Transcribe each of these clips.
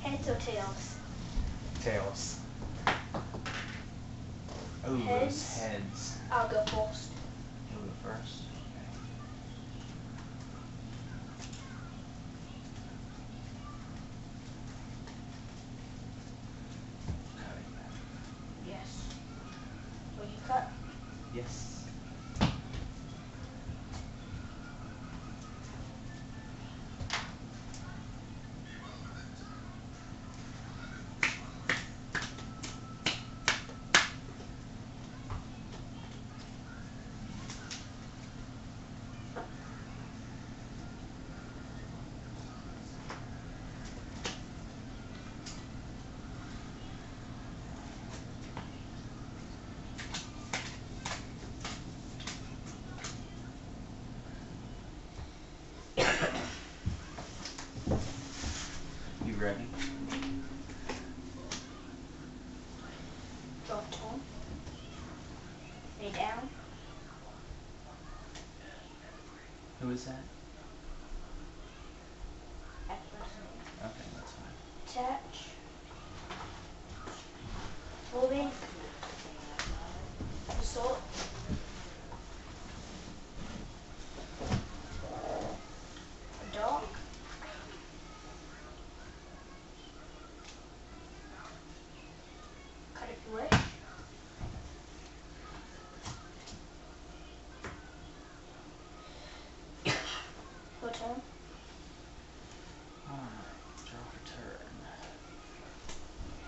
Heads or tails? Tails. Oh, those heads. I'll go first. You'll go first. Okay. Cutting that. Yes. Will you cut? Yes. You ready? Draw turn. Lay down. Who is that? That person. Okay, that's fine. Attach. Moving. Resort. Dark. Cut if you wish. Your turn. Alright, draw for turn.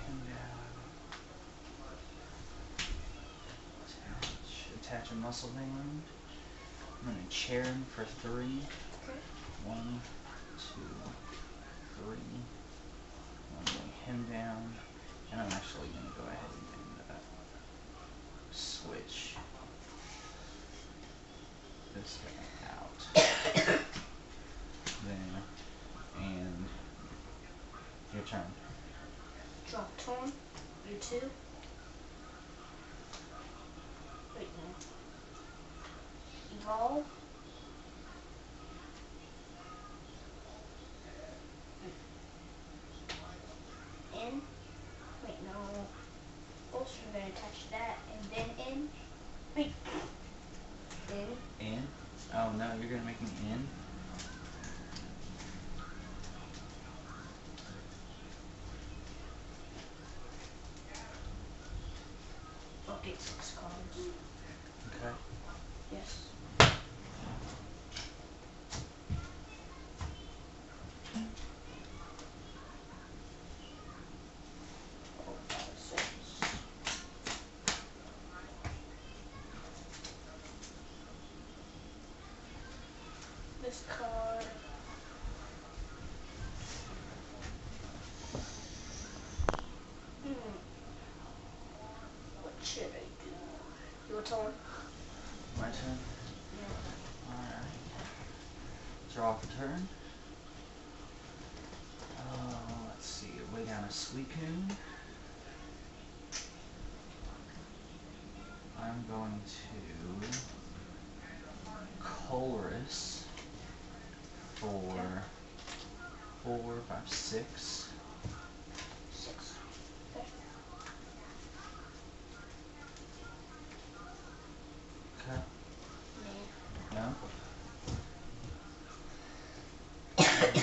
Him down. Attach a muscle band. I'm gonna chair him for 3. Okay. 1, 2, 3. I'm laying him down, and I'm actually gonna go ahead and switch this guy out. Then, and your turn. Draw turn. Mew-Two. Wait, no. Evolve. In. Wait, no. First we're gonna attach that and then in. Wait. In. In? Oh no, you're gonna make me in? Update 6 cards. Okay. Yes. Oh, 5, 6. This card. What should I do? Your turn. My turn? Yeah. Alright. Draw for turn. Let's see. Lay down a Suicune. I'm going to Colress for 4, 5, 6. 6. Okay. Okay. No. No? 1, 2, 3,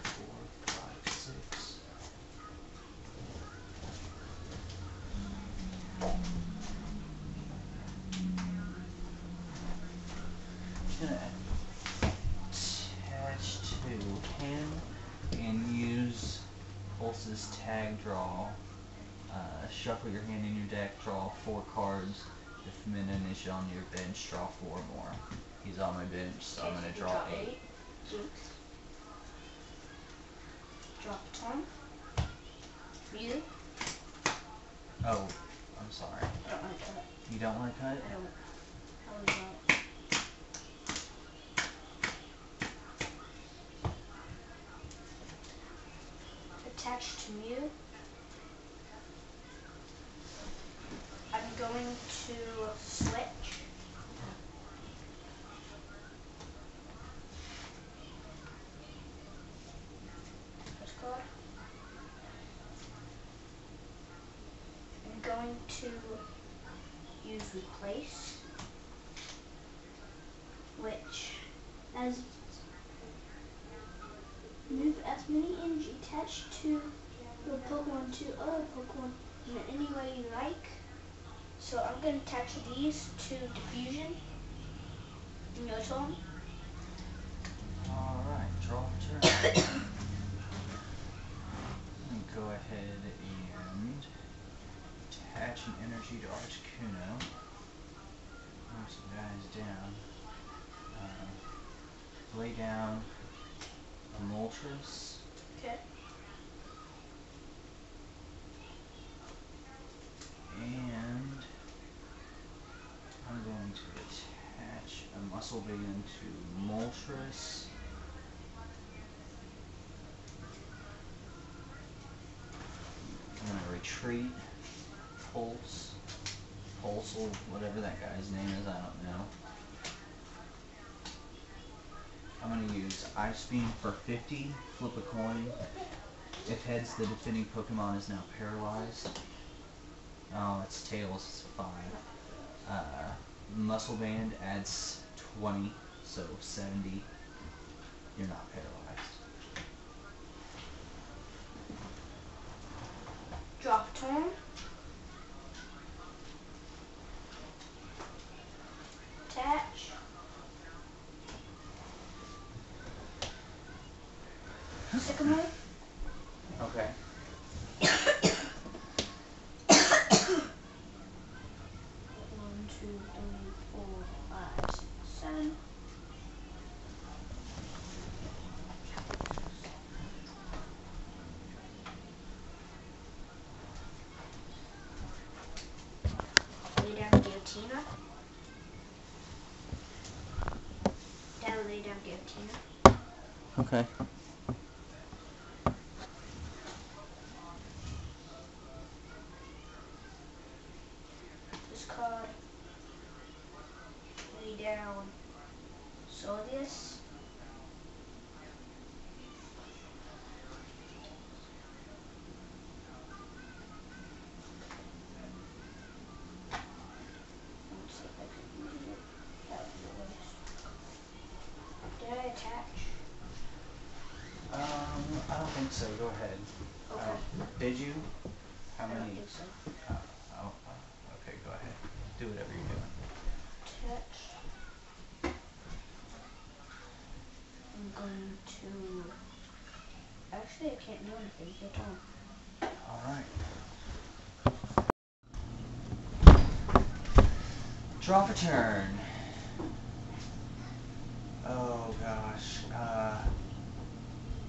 4, 5, 6. I'm gonna attach to him and use Pulse's tag draw. Shuffle your hand in your deck, draw 4 cards. If Minion is on your bench, draw 4 more. He's on my bench, so I'm gonna draw 8. Drop turn. You. Oh, I'm sorry. I don't want to cut. You don't want to cut? I don't. I was not. Attached to Mew. I'm going to switch. First card. going to use replace, which as move as many energy attached to your Pokemon to other Pokemon in any way you like. So I'm going to attach these to diffusion. Your turn. Alright, draw a turn. Go ahead and attach an energy to Articuno. Move some guys down. Lay down a Moltres. Okay. And I'm going to attach a Muscle Band to Moltres. I'm going to retreat, Pulse, Pulsel, whatever that guy's name is, I don't know. I'm going to use Ice Beam for 50, flip a coin. If heads, the defending Pokemon is now paralyzed. Oh, it's Tails, it's 5. Muscle Band adds 20, so 70. You're not paralyzed. Drop turn. Attach. Sycamore. Okay. 1, 2, 3, 4, 5, 6, 7. Lay down Giratina. Down, lay down Giratina. Okay. Discard. Lay down Solius. Let's see if I can use it. That would be a waste. Did I attach? I don't think so. Go ahead. Okay. Did you? How I don't many? think so. Okay, go ahead. Do whatever you're doing. Attach. I'm going to... Actually, I can't do anything. Your turn. Alright. Drop a turn. Oh gosh.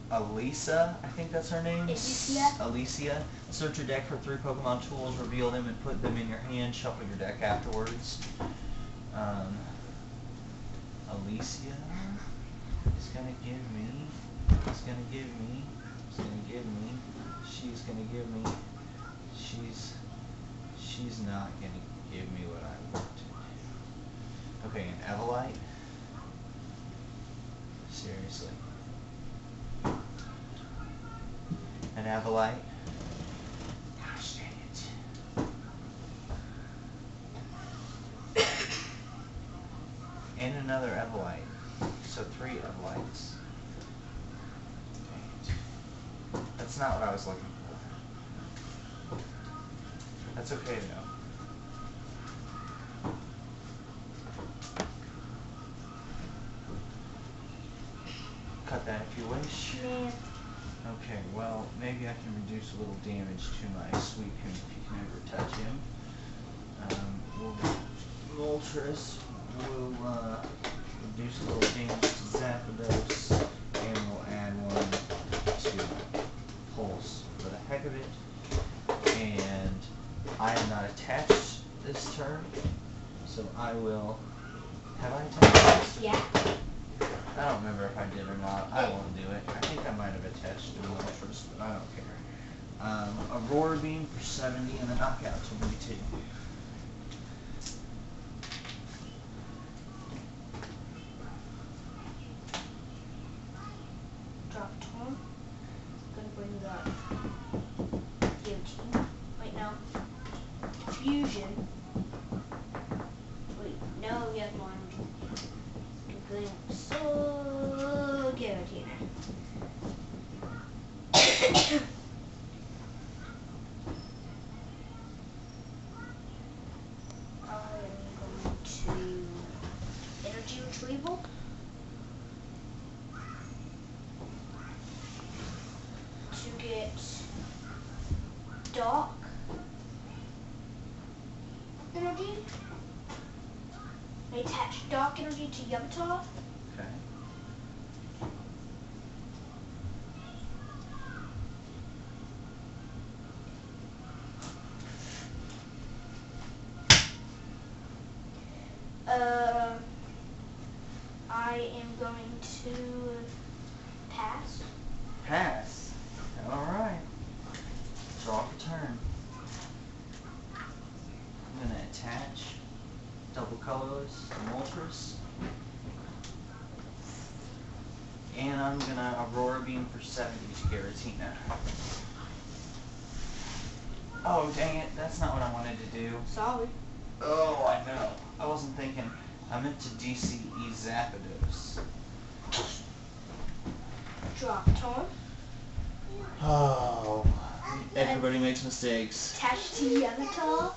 Alisa, I think that's her name. Alicia. Search your deck for 3 Pokemon tools, reveal them, and put them in your hand. Shuffle your deck afterwards. Alicia is gonna give me. Is gonna give me. Is gonna give me. She's gonna give me. She's not gonna give me what I want. Okay, an Evolite. Seriously. An Evolite. Gosh dang it. And another Evolite. So 3 Evolites. Dang it. That's not what I was looking for. That's okay though. Cut that if you wish. Yeah. Okay, well, maybe I can reduce a little damage to my Suicune if you can ever touch him. Moltres will reduce a little damage to Zapdos, and we'll add 1 to Pulse for the heck of it. And I am not attached this turn, so I will... Have I attached this? Yeah. I don't remember if I did or not. I won't do it. I think I might have attached to Moltres, but I don't care. Aurora Beam for 70 and the Knockout to be 2. Drop turn. Gonna bring the guillotine. Wait, no. diffusion. Wait, no, we have more energy. We're going so Giratina. I'm going to energy retrieval. To get dark energy. I attach dark energy to Yamatar. Okay. I am going to pass. Pass. Alright. Draw for turn. I'm going to attach double colorless Moltres. And I'm going to Aurora Beam for 70 to Giratina. Oh, dang it. That's not what I wanted to do. Sorry. Oh, I know. I wasn't thinking. I meant to DCE Zapdos. Drop torn. Oh. Everybody makes mistakes. Attach to Yamatar.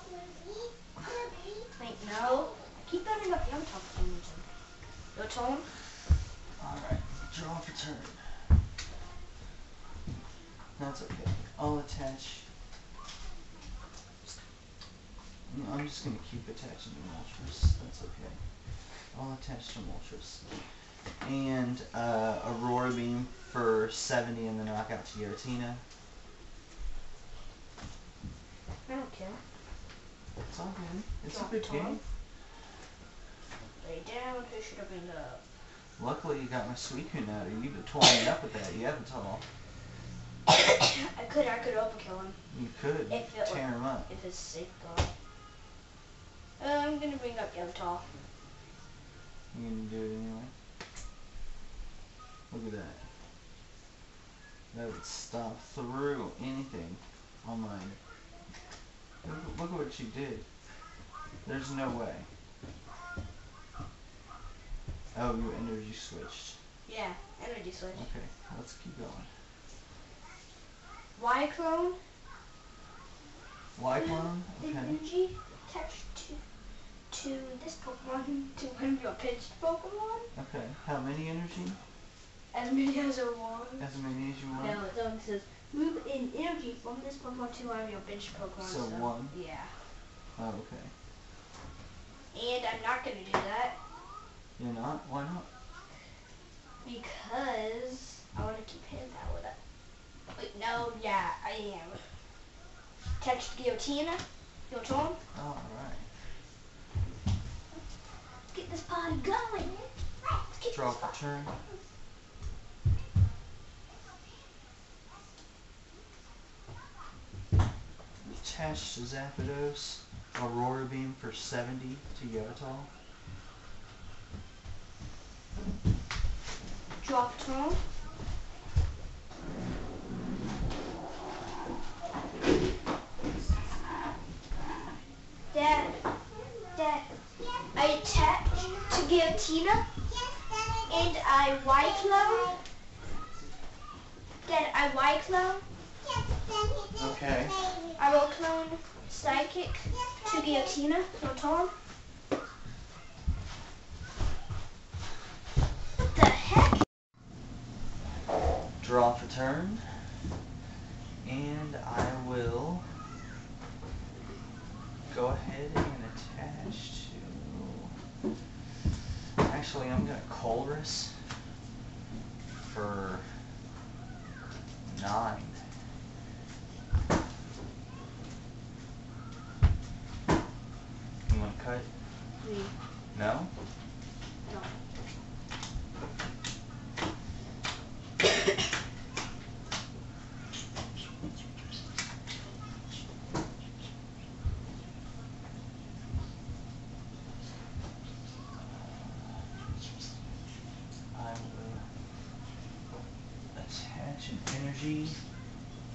Wait, no. I keep building up Yamatar for some reason. Your turn. Alright. Draw for turn. That's okay. I'll attach. I'm just going to keep attaching to Moltres. That's okay. I'll attach to Moltres. And Aurora Beam for 70 and the knockout to Giratina. I don't care. It's all good. It's Drop a good the top. game. Lay down. Who should I bring up? Luckily you got my Suicune out of you. You've been toying up with that. You haven't all. I could overkill him. You could If it tear him up. If it's safeguard. I'm gonna bring up Yamatar. You're going to do it anyway. Look at that. That would stop through anything on mine. Look at what you did. There's no way. Oh, you energy switched. Yeah, energy switch. Okay, let's keep going. Y-clone. Y-clone? The Okay. energy attached to this Pokemon, to one of your pitched Pokemon. Okay, how many energy? As many as I want. As many as you want? No, it only says move in energy from this Pokemon to one of your bench Pokemon. So one? Yeah. Oh, okay. And I'm not going to do that. You're not? Why not? Because I want to keep him out with it. Wait, no, yeah, I am. Attached to Giratina. Your turn. Alright. Get this party going. Get Draw this for party. turn. Attach to Zapdos. Aurora Beam for 70 to Yveltal. Drop turn. Dad, I attach to Giratina, and I Y-clone. Dad, I Y-clone. Okay. I will clone Psychic to Giratina. Your turn. What the heck? Draw for turn. And I will go ahead and attach to... Actually, I'm going to Colress for 9. You want to cut? No? No. I will attach an energy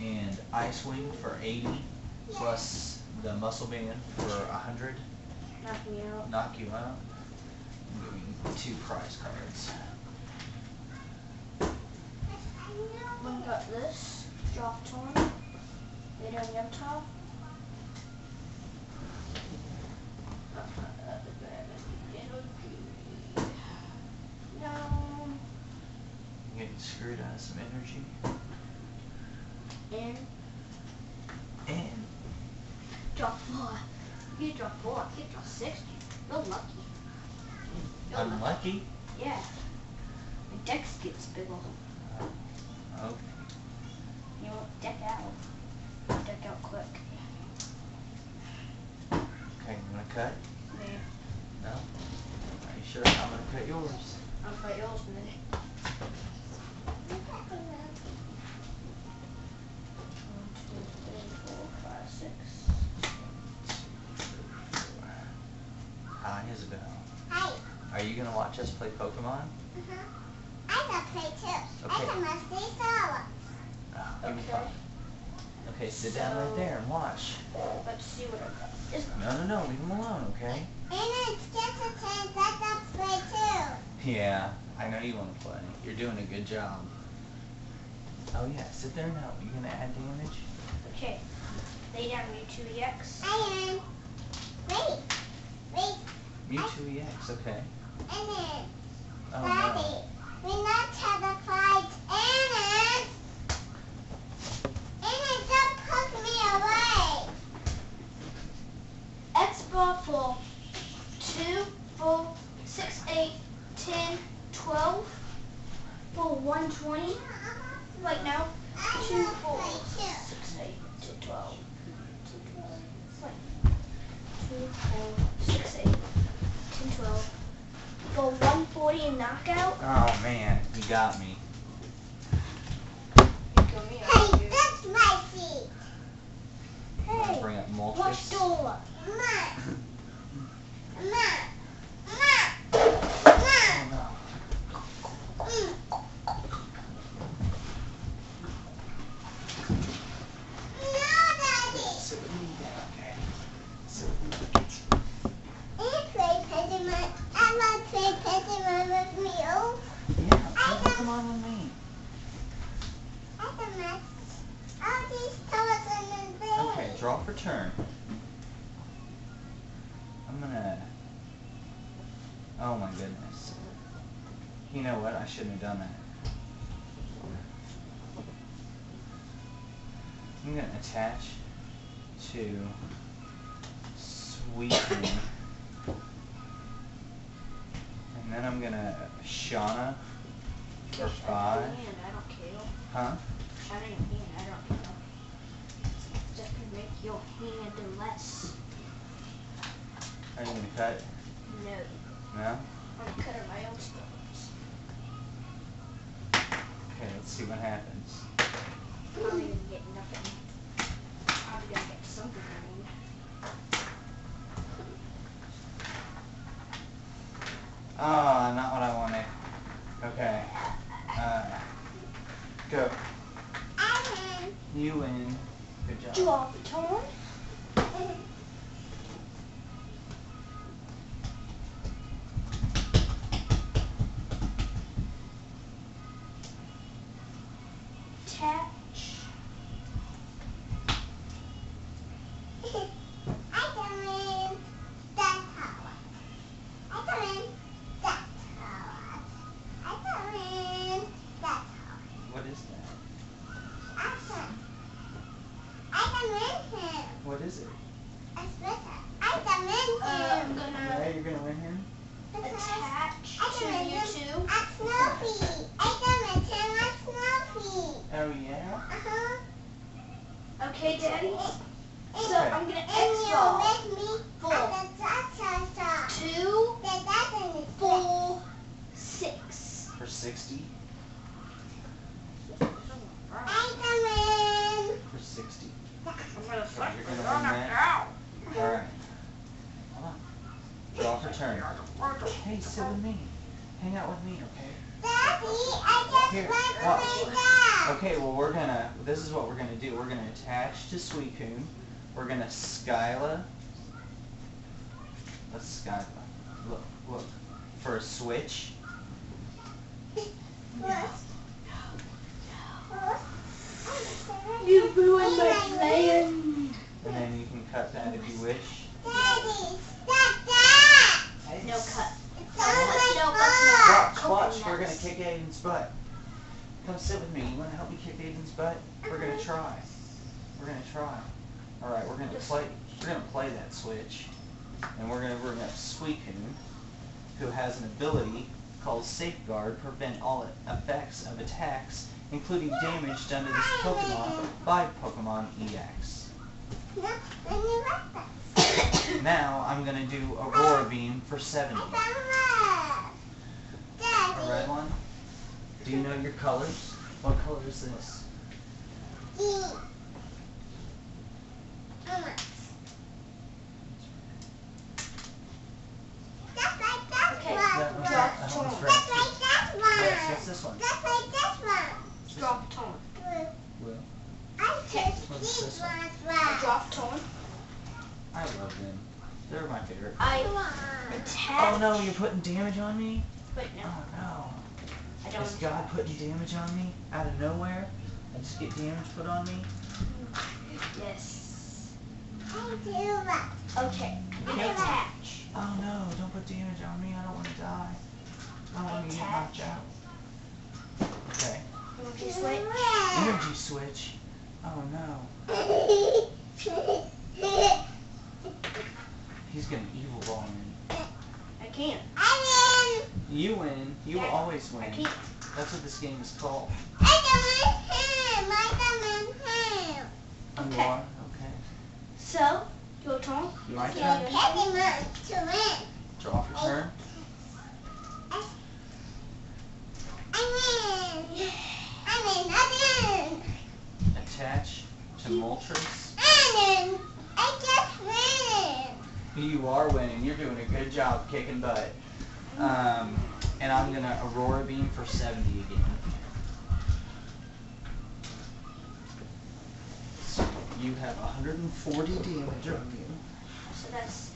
and Ice Wing for 80 plus the muscle band for 100. Knock me out. Knock you out. I'm giving you 2 prize cards. One got this. Drop torn. Later on your top. No. I'm getting screwed out of some energy. And Drop 4. You drop 4. I can't draw 60. You're lucky. I'm lucky. Yeah. My dex gets bigger. Okay. You won't deck out. Deck out quick. Okay, you wanna cut? Yeah. No? Are you sure? I'm gonna cut yours. I'll cut yours in a minute. 1, 2, 3, 4, 5, 6. Hi, Isabel. Hi. Are you gonna watch us play Pokemon? I can play too. Okay. I can must be solo. Oh, give me Okay. 5. Okay, sit down right there and watch. Let's see what I got. No, leave him alone, okay? And it's just a chance that I play too. Yeah, I know you want to play. You're doing a good job. Oh yeah, sit there now. You gonna add damage? Okay. Lay down Mew-Two EX. I am. Wait. Mew-Two EX, okay. And then, Oh Daddy, we not have the fight. And don't push me away. X bar for 2, 4, 6, 8, 10, 12 for 120. Right now, 2, 4, 6, 8, 10, 12. 2, 4, 6, 8, 10, 12. For 140 and knockout. Oh man, you got me. Hey, that's my seat. You wanna Hey, bring up watch Moltres? door. Mom. Oh no. No, Daddy. Sit with me then, okay? Sit with me. I play Pokemon. I want to play Pokemon with me. Oh, Yeah, play Pokemon with me. I can match all these colors in the bed. Okay, draw for turn. I'm gonna... Oh my goodness. You know what? I shouldn't have done that. I'm gonna attach to Sweeten. And then I'm gonna Shauna for 5. I don't care. Huh? Shut your hand, I don't care. Just to make your hand less. Are you gonna cut? No. No? I'm cutting my own stones. Okay, let's see what happens. I'm not even getting nothing. I'm gonna get something green. Oh, not what I wanted. Okay. Go. I can. You win. Good job. Draw the tone. Attach. I can win that tower. I can win that tower. I can win that tower. What is that? I can win him. What is it? A splitter. I can win I'm him. Yeah, gonna you're gonna win him? attach I to can win him Mew-Two. a Snoopy. I can win him a Snoopy. Oh, yeah? Uh-huh. Okay, Daddy. So Okay. I'm gonna And X you ball make me Four. a cha-cha-cha. 2, The doesn't is 4, 6. For 60? I can win. For 60. I'm gonna So you're gonna win that? Alright. Hold on. Draw for turn. Hey, sit with me. Hang out with me, okay? Daddy, I just Here, want watch. to play that. Okay, well this is what we're gonna do. We're gonna attach to Suicune We're gonna Skyla. Let's Skyla. Look. For a switch. You ruined my plan. And then you can cut that if you wish. Daddy, stop that! No cut. It's on my Watch, we're gonna kick Aiden's butt. Come sit with me. You wanna help me kick Aiden's butt? We're gonna try. Alright, we're gonna play that switch. And we're gonna bring up Suicune, who has an ability called Safeguard, prevent all effects of attacks, including damage done to this Pokemon by Pokemon EX. Now I'm gonna do Aurora Beam for 70. A red one? Do you know your colors? What color is this? Okay, That one's drop that tone. one's red. Yes, what's this one? Just like this one. Drop tone. Will. I just What's these this one? ones. Drop tone. I love them. They're my favorite. I Oh attack. no, you're putting damage on me? Wait, no. Oh no. I don't. Is God putting damage on me out of nowhere? I just get damage put on me? Yes. I do that. Okay, I'm gonna attach. Oh no, don't put damage on me. I don't want to die. I don't want to get knocked out. Okay. Energy switch. Energy switch. Oh no. He's gonna evil ball me. I can't. I win. You win. You will always I win. can't. That's what this game is called. I don't want him. You Okay. are? Okay. So, your turn. My Yeah, turn. your turn. Pokemon to win. Draw for turn. I win. I win. Attach to Moltres. I win. I just win. You are winning. You're doing a good job kicking butt. And I'm gonna Aurora Beam for 70 again. So you have 140 damage on you. So that's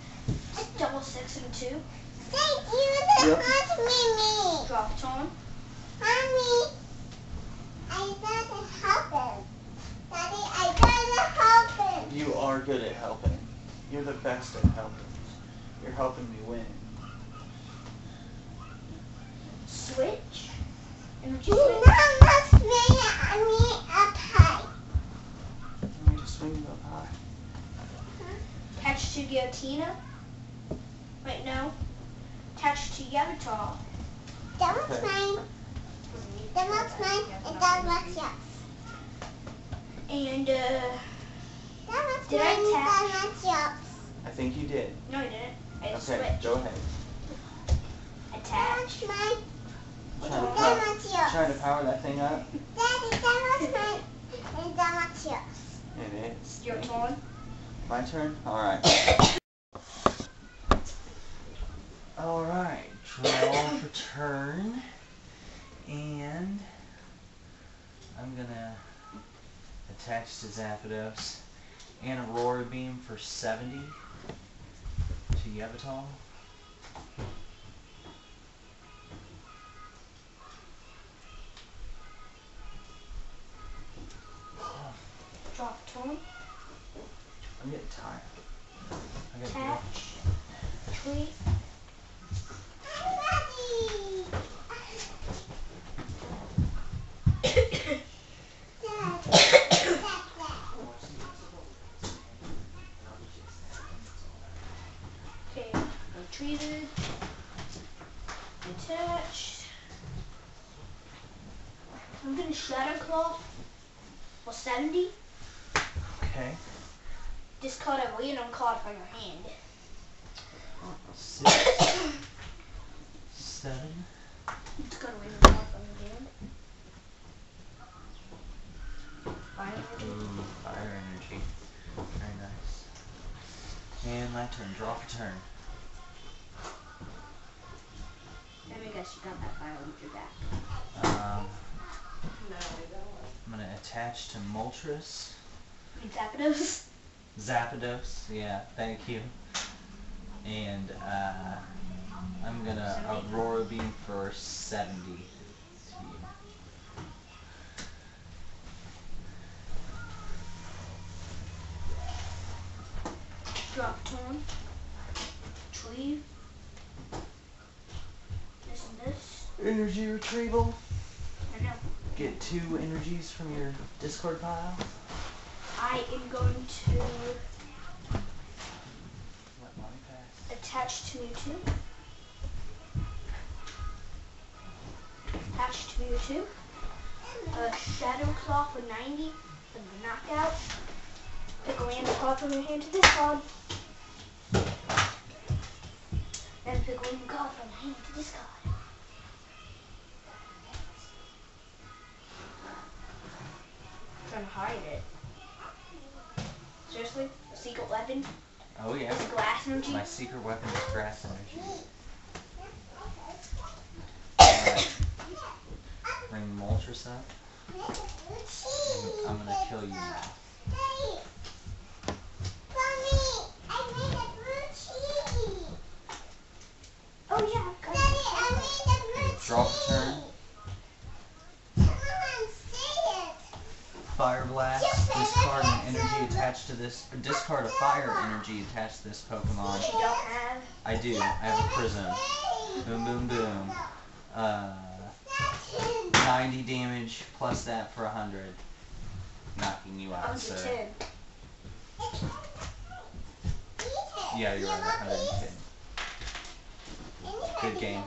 double 6 and 2. Thank you so Yep. much, Mimi. Drop tone. Mommy, I gotta help him. Daddy, I gotta help him. You are good at helping. You're the best at helping. You're helping me win. Switch. Energy You switch. know what's me a pie. Let me just swing up high. Attach to Giratina. Right now. Attach to Yamatal. That was Okay. mine. That was mine. And that was yours. And, That was Did I mine. And attach? that was yours. I think you did. no, I didn't. I Okay, switched. go ahead. That Attach. was mine. Trying And to, that power, was yours. trying to power that thing up. Daddy, that was mine. And that was yours. It is. Your turn. My turn? Alright. Alright. Draw for turn. And I'm gonna attach to Zapdos and Aurora Beam for 70 to Yamatal. Drop tone. I'm getting tired. I gotta Attach. Tweet. Daddy. Okay. Treated. Attached. I'm gonna Shadow Claw. For 70. Okay. Discard a random card from your hand. 6, 7. Discard a random card from your hand. Fire. Ooh, fire energy. Very nice. And my turn. Draw for turn. Let me guess you got that fire with your back. I'm gonna attach to Moltres. Zapdos. Zapdos, yeah, thank you. And I'm gonna Aurora Beam for 70 to you. Drop tone. Retrieve. This and this. Energy retrieval. I know. Get 2 energies from your discard pile. I am going to Let money pass. attach to Mew-Two. Attach to Mew-Two. Shadow Claw for 90 for the knockout. Pick a random card from your hand to discard. Then pick a random card from your hand to discard. I'm trying to hide it. Seriously? A secret weapon? Oh yeah. Is it glass energy? My secret weapon is grass energy. Alright. Bring Moltres up. And I'm gonna kill you now. Oh yeah, I've got it. Draw for turn. Fire Blast. Discard an energy attached to this. Discard a fire energy attached to this Pokemon. Which you don't have. I do. I have a Prism. Boom, boom, boom. 90 damage plus that for 100. Knocking you out, sir. 110. Yeah, you're right. 110. Good game.